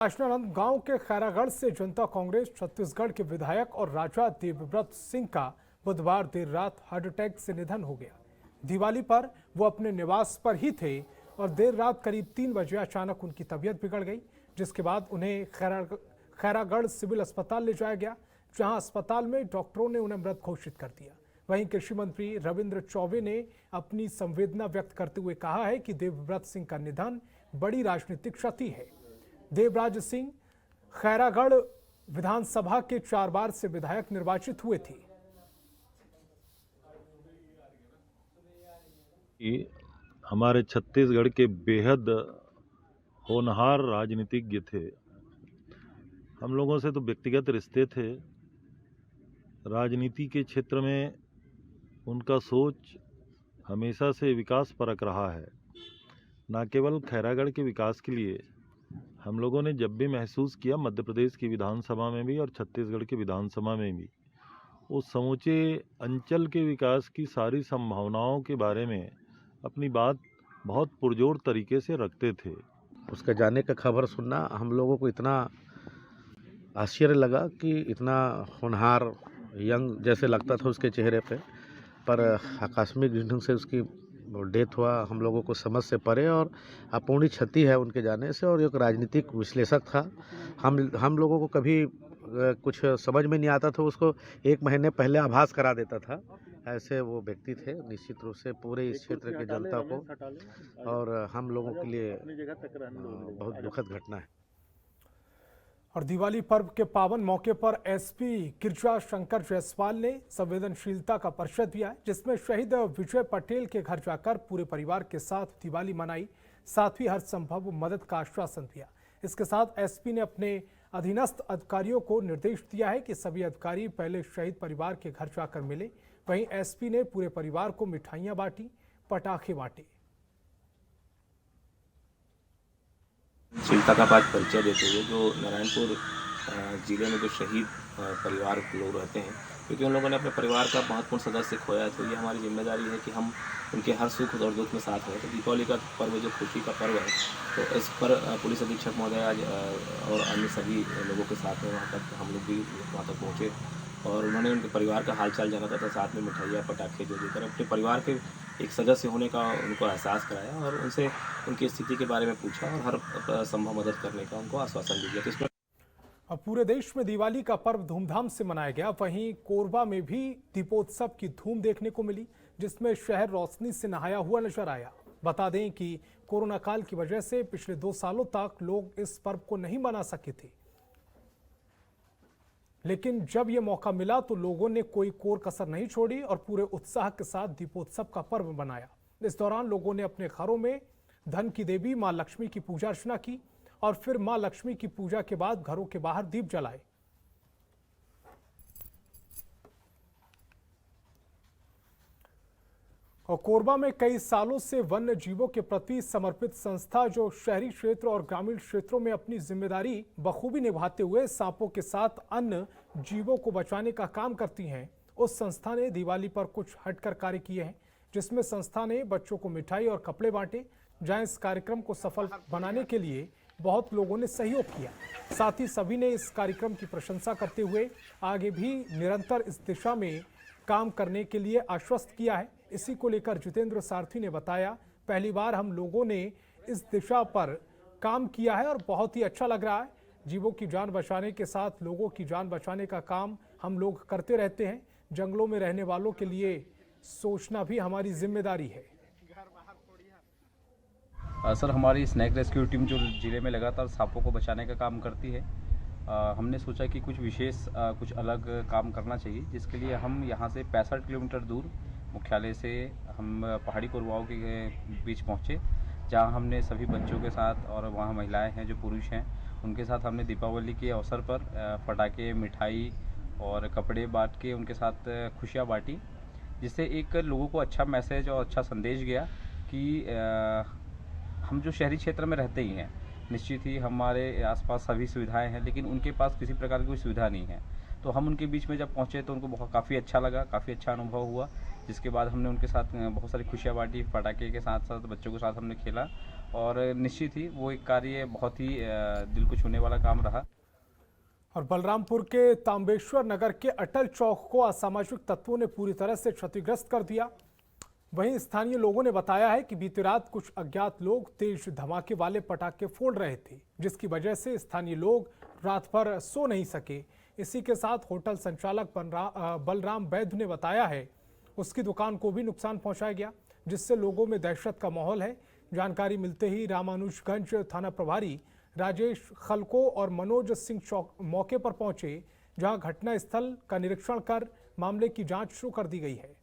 काशनानंद गांव के खैरागढ़ से जनता कांग्रेस छत्तीसगढ़ के विधायक और राजा देवव्रत सिंह का बुधवार देर रात हार्ट अटैक से निधन हो गया। दिवाली पर वो अपने निवास पर ही थे और देर रात करीब 3 बजे अचानक उनकी तबीयत बिगड़ गई, जिसके बाद उन्हें खैरागढ़ सिविल अस्पताल ले जाया गया, जहां अस्पताल में डॉक्टरों ने उन्हें मृत घोषित कर दिया। वहीं कृषि मंत्री रविंद्र चौबे ने अपनी संवेदना व्यक्त करते हुए कहा है कि देवव्रत सिंह का निधन बड़ी राजनीतिक क्षति है। देवराज सिंह खैरागढ़ विधानसभा के 4 बार से विधायक निर्वाचित हुए थे। हमारे छत्तीसगढ़ के बेहद होनहार राजनीतिज्ञ थे। हम लोगों से तो व्यक्तिगत रिश्ते थे। राजनीति के क्षेत्र में उनका सोच हमेशा से विकास परक रहा है। न केवल खैरागढ़ के विकास के लिए हम लोगों ने जब भी महसूस किया, मध्य प्रदेश की विधानसभा में भी और छत्तीसगढ़ की विधानसभा में भी, उस समूचे अंचल के विकास की सारी संभावनाओं के बारे में अपनी बात बहुत पुरजोर तरीके से रखते थे। उसका जाने का खबर सुनना हम लोगों को इतना आश्चर्य लगा कि इतना होनहार यंग जैसे लगता था उसके चेहरे पे, पर आकस्मिक रीजन से उसकी डेथ हुआ हम लोगों को समझ से परे और अपूर्णीय क्षति है उनके जाने से। और एक राजनीतिक विश्लेषक था। हम लोगों को कभी कुछ समझ में नहीं आता था, उसको 1 महीने पहले आभास करा देता था। ऐसे वो व्यक्ति थे, निश्चित रूप से पूरे इस क्षेत्र की जनता को और हम लोगों के लिए बहुत दुखद घटना है। और दिवाली पर्व के पावन मौके पर एसपी गिरिजा शंकर जायसवाल ने संवेदनशीलता का परिचय दिया, जिसमें शहीद विजय पटेल के घर जाकर पूरे परिवार के साथ दिवाली मनाई, साथ ही हर संभव मदद का आश्वासन दिया। इसके साथ एसपी ने अपने अधीनस्थ अधिकारियों को निर्देश दिया है कि सभी अधिकारी पहले शहीद परिवार के घर जाकर मिले। वहीं एसपी ने पूरे परिवार को मिठाइयां बांटी, पटाखे बांटे। शीलता का परिचय देते हुए जो नारायणपुर जिले में जो शहीद परिवार के लोग रहते हैं, क्योंकि उन लोगों ने अपने परिवार का महत्वपूर्ण सदस्य खोया है, तो ये हमारी जिम्मेदारी है कि हम उनके हर सुख और दुख में साथ हैं। तो दीपावली का पर्व जो खुशी का पर्व है, तो इस पर पुलिस अधीक्षक महोदय आज और अन्य सभी लोगों के साथ में वहाँ तक हम लोग भी वहाँ तक पहुँचे और उन्होंने उनके परिवार का हालचाल जाना था, साथ में मिठाइयाँ पटाखे जो देकर अपने परिवार के एक सदस्य होने का उनको एहसास कराया और उनसे उनकी स्थिति के बारे में पूछा और हर संभव मदद करने का उनको आश्वासन दिया। तो इसमें अब पूरे देश में दिवाली का पर्व धूमधाम से मनाया गया। वहीं कोरबा में भी दीपोत्सव की धूम देखने को मिली, जिसमें शहर रोशनी से नहाया हुआ नजर आया। बता दें कि कोरोना काल की वजह से पिछले 2 सालों तक लोग इस पर्व को नहीं मना सके थे, लेकिन जब ये मौका मिला तो लोगों ने कोई कोर कसर नहीं छोड़ी और पूरे उत्साह के साथ दीपोत्सव का पर्व मनाया। इस दौरान लोगों ने अपने घरों में धन की देवी मां लक्ष्मी की पूजा अर्चना की और फिर मां लक्ष्मी की पूजा के बाद घरों के बाहर दीप जलाए। और कोरबा में कई सालों से वन्य जीवों के प्रति समर्पित संस्था जो शहरी क्षेत्र और ग्रामीण क्षेत्रों में अपनी जिम्मेदारी बखूबी निभाते हुए सांपों के साथ अन्य जीवों को बचाने का काम करती हैं, उस संस्था ने दिवाली पर कुछ हटकर कार्य किए हैं, जिसमें संस्था ने बच्चों को मिठाई और कपड़े बांटे। जहां इस कार्यक्रम को सफल बनाने के लिए बहुत लोगों ने सहयोग किया। साथ ही सभी ने इस कार्यक्रम की प्रशंसा करते हुए आगे भी निरंतर इस दिशा में काम करने के लिए आश्वस्त किया है। इसी को लेकर जितेंद्र सारथी ने बताया, पहली बार हम लोगों ने इस दिशा पर काम किया है और बहुत ही अच्छा लग रहा है। जीवों की जान बचाने के साथ लोगों की जान बचाने का काम हम लोग करते रहते हैं। जंगलों में रहने वालों के लिए सोचना भी हमारी जिम्मेदारी है। सर, हमारी स्नैक रेस्क्यू टीम जो ज़िले में लगातार सांपों को बचाने का काम करती है, हमने सोचा कि कुछ विशेष कुछ अलग काम करना चाहिए, जिसके लिए हम यहाँ से 65 किलोमीटर दूर मुख्यालय से हम पहाड़ी कोरबाओं के बीच पहुँचे, जहाँ हमने सभी बच्चों के साथ और वहाँ महिलाएं हैं जो पुरुष हैं उनके साथ हमने दीपावली के अवसर पर पटाखे, मिठाई और कपड़े बांट के उनके साथ खुशियाँ बांटी, जिससे एक लोगों को अच्छा मैसेज और अच्छा संदेश गया कि हम जो शहरी क्षेत्र में रहते ही हैं, निश्चित ही हमारे आसपास सभी सुविधाएं हैं, लेकिन उनके पास किसी प्रकार की कोई सुविधा नहीं है। तो हम उनके बीच में जब पहुंचे तो उनको काफ़ी अच्छा लगा, काफ़ी अच्छा अनुभव हुआ, जिसके बाद हमने उनके साथ बहुत सारी खुशियां बांटी, पटाखे के साथ साथ बच्चों के साथ हमने खेला और निश्चित ही वो एक कार्य बहुत ही दिल को छूने वाला काम रहा। और बलरामपुर के तांबेश्वर नगर के अटल चौक को असामाजिक तत्वों ने पूरी तरह से क्षतिग्रस्त कर दिया। वहीं स्थानीय लोगों ने बताया है कि बीती रात कुछ अज्ञात लोग तेज धमाके वाले पटाखे फोड़ रहे थे, जिसकी वजह से स्थानीय लोग रात भर सो नहीं सके। इसी के साथ होटल संचालक बलराम वैद्य ने बताया है उसकी दुकान को भी नुकसान पहुंचाया गया, जिससे लोगों में दहशत का माहौल है। जानकारी मिलते ही रामानुजगंज थाना प्रभारी राजेश खलको और मनोज सिंह चौक मौके पर पहुंचे, जहां घटनास्थल का निरीक्षण कर मामले की जांच शुरू कर दी गई है।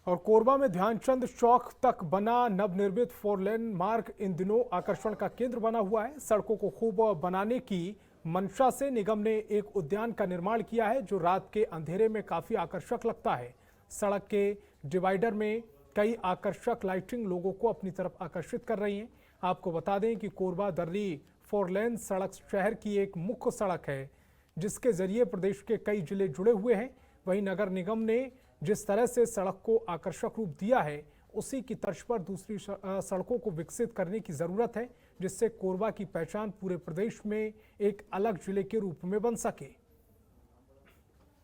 और कोरबा में ध्यानचंद चौक तक बना नवनिर्मित 4 लेन मार्ग इन दिनों आकर्षण का केंद्र बना हुआ है। सड़कों को खूब बनाने की मंशा से निगम ने एक उद्यान का निर्माण किया है, जो रात के अंधेरे में काफी आकर्षक लगता है। सड़क के डिवाइडर में कई आकर्षक लाइटिंग लोगों को अपनी तरफ आकर्षित कर रही हैं। आपको बता दें कि कोरबा दर्री 4 लेन सड़क शहर की एक मुख्य सड़क है, जिसके जरिए प्रदेश के कई जिले जुड़े हुए हैं। वहीं नगर निगम ने जिस तरह से सड़क को आकर्षक रूप दिया है, उसी की तर्ज पर दूसरी सड़कों को विकसित करने की जरूरत है, जिससे कोरबा की पहचान पूरे प्रदेश में एक अलग जिले के रूप में बन सके।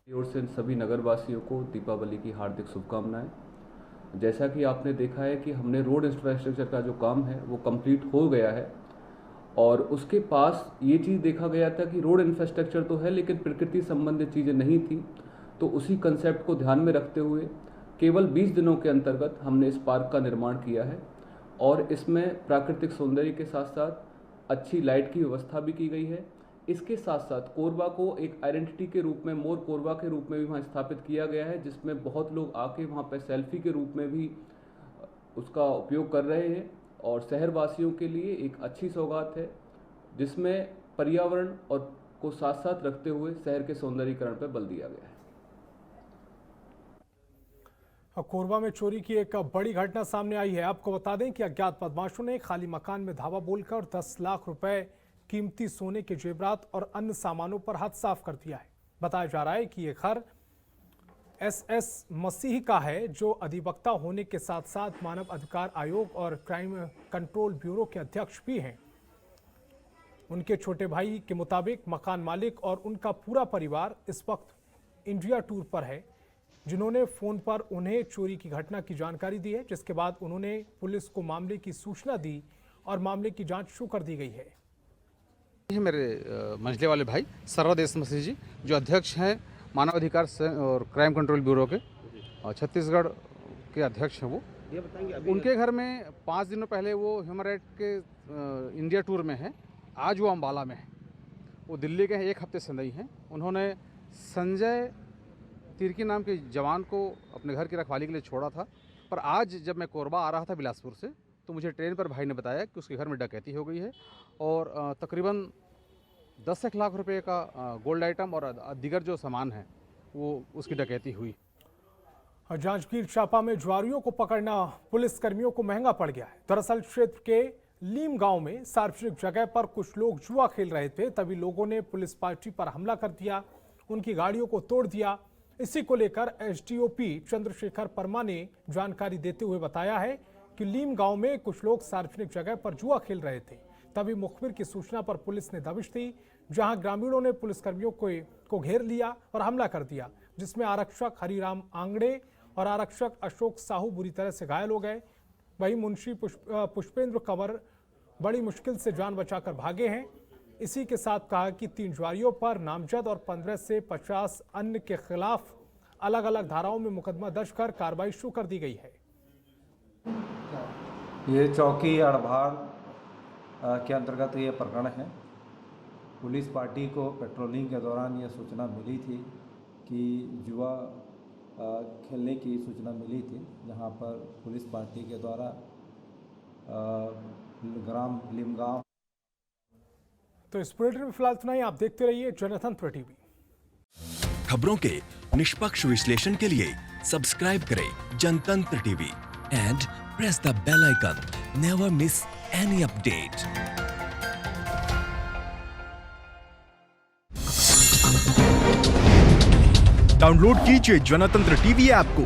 ओर से सभी नगरवासियों को दीपावली की हार्दिक शुभकामनाएं। जैसा कि आपने देखा है कि हमने रोड इंफ्रास्ट्रक्चर का जो काम है वो कंप्लीट हो गया है, और उसके पास ये चीज़ देखा गया था कि रोड इंफ्रास्ट्रक्चर तो है लेकिन प्रकृति संबंधित चीज़ें नहीं थी। तो उसी कंसेप्ट को ध्यान में रखते हुए केवल 20 दिनों के अंतर्गत हमने इस पार्क का निर्माण किया है, और इसमें प्राकृतिक सौंदर्य के साथ साथ अच्छी लाइट की व्यवस्था भी की गई है। इसके साथ साथ कोरबा को एक आइडेंटिटी के रूप में, मोर कोरबा के रूप में भी वहाँ स्थापित किया गया है, जिसमें बहुत लोग आके वहाँ पे सेल्फी के रूप में भी उसका उपयोग कर रहे हैं। और शहरवासियों के लिए एक अच्छी सौगात है, जिसमें पर्यावरण और को साथ साथ रखते हुए शहर के सौंदर्यीकरण पर बल दिया गया है। कोरबा में चोरी की एक बड़ी घटना सामने आई है। आपको बता दें कि अज्ञात बदमाशों ने खाली मकान में धावा बोलकर 10 लाख रुपए कीमती सोने के जेवरात और अन्य सामानों पर हाथ साफ कर दिया है। बताया जा रहा है कि यह घर SS मसीह का है, जो अधिवक्ता होने के साथ साथ मानव अधिकार आयोग और क्राइम कंट्रोल ब्यूरो के अध्यक्ष भी हैं। उनके छोटे भाई के मुताबिक मकान मालिक और उनका पूरा परिवार इस वक्त इंडिया टूर पर है, जिन्होंने फोन पर उन्हें चोरी की घटना की जानकारी दी है, जिसके बाद उन्होंने पुलिस को मामले की सूचना दी और मामले की जांच शुरू कर दी गई है। मेरे मंझले वाले भाई सर्वदेश मसीह जी, जो अध्यक्ष हैं मानव अधिकार और क्राइम कंट्रोल ब्यूरो के, और छत्तीसगढ़ के अध्यक्ष हैं वो। उनके घर में 5 दिनों पहले वो ह्यूमन राइट के इंडिया टूर में है, आज वो अम्बाला में है। वो दिल्ली के हैं, 1 हफ्ते से नहीं हैं। उन्होंने संजय तिर्की नाम के जवान को अपने घर की रखवाली के लिए छोड़ा था, पर आज जब मैं कोरबा आ रहा था बिलासपुर से, तो मुझे ट्रेन पर भाई ने बताया कि उसके घर में डकैती हो गई है और तकरीबन 10 लाख रुपए का गोल्ड आइटम और दीगर जो सामान है वो उसकी डकैती हुई। जांजगीर चांपा में जुआरियों को पकड़ना पुलिस कर्मियों को महंगा पड़ गया है। दरअसल क्षेत्र के लीम गांव में सार्वजनिक जगह पर कुछ लोग जुआ खेल रहे थे, तभी लोगों ने पुलिस पार्टी पर हमला कर दिया, उनकी गाड़ियों को तोड़ दिया। इसी को लेकर SDOP चंद्रशेखर परमा ने जानकारी देते हुए बताया है कि लीम गांव में कुछ लोग सार्वजनिक जगह पर जुआ खेल रहे थे, तभी मुखबिर की सूचना पर पुलिस ने दबिश दी, जहां ग्रामीणों ने पुलिसकर्मियों को घेर लिया और हमला कर दिया, जिसमें आरक्षक हरिराम आंगड़े और आरक्षक अशोक साहू बुरी तरह से घायल हो गए। वहीं मुंशी पुष्पेंद्र कंवर बड़ी मुश्किल से जान बचाकर भागे हैं। इसी के साथ कहा कि 3 जुआरियों पर नामजद और 15 से 50 अन्य के खिलाफ अलग अलग धाराओं में मुकदमा दर्ज कर कार्रवाई शुरू कर दी गई है। ये चौकी अड़भाड़ के अंतर्गत ये प्रकरण है। पुलिस पार्टी को पेट्रोलिंग के दौरान ये सूचना मिली थी कि जुआ खेलने की सूचना मिली थी, जहां पर पुलिस पार्टी के द्वारा ग्राम लीमगांव। तो इस बुलेटिन में फिलहाल इतना ही। आप देखते रहिए जनतंत्र टीवी। खबरों के निष्पक्ष विश्लेषण के लिए सब्सक्राइब करें Jantantra TV and press the bell icon. Never miss any update. Download कीजिए जनतंत्र टीवी ऐप को,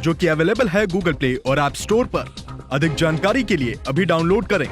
जो कि अवेलेबल है गूगल प्ले और ऐप स्टोर पर। अधिक जानकारी के लिए अभी डाउनलोड करें।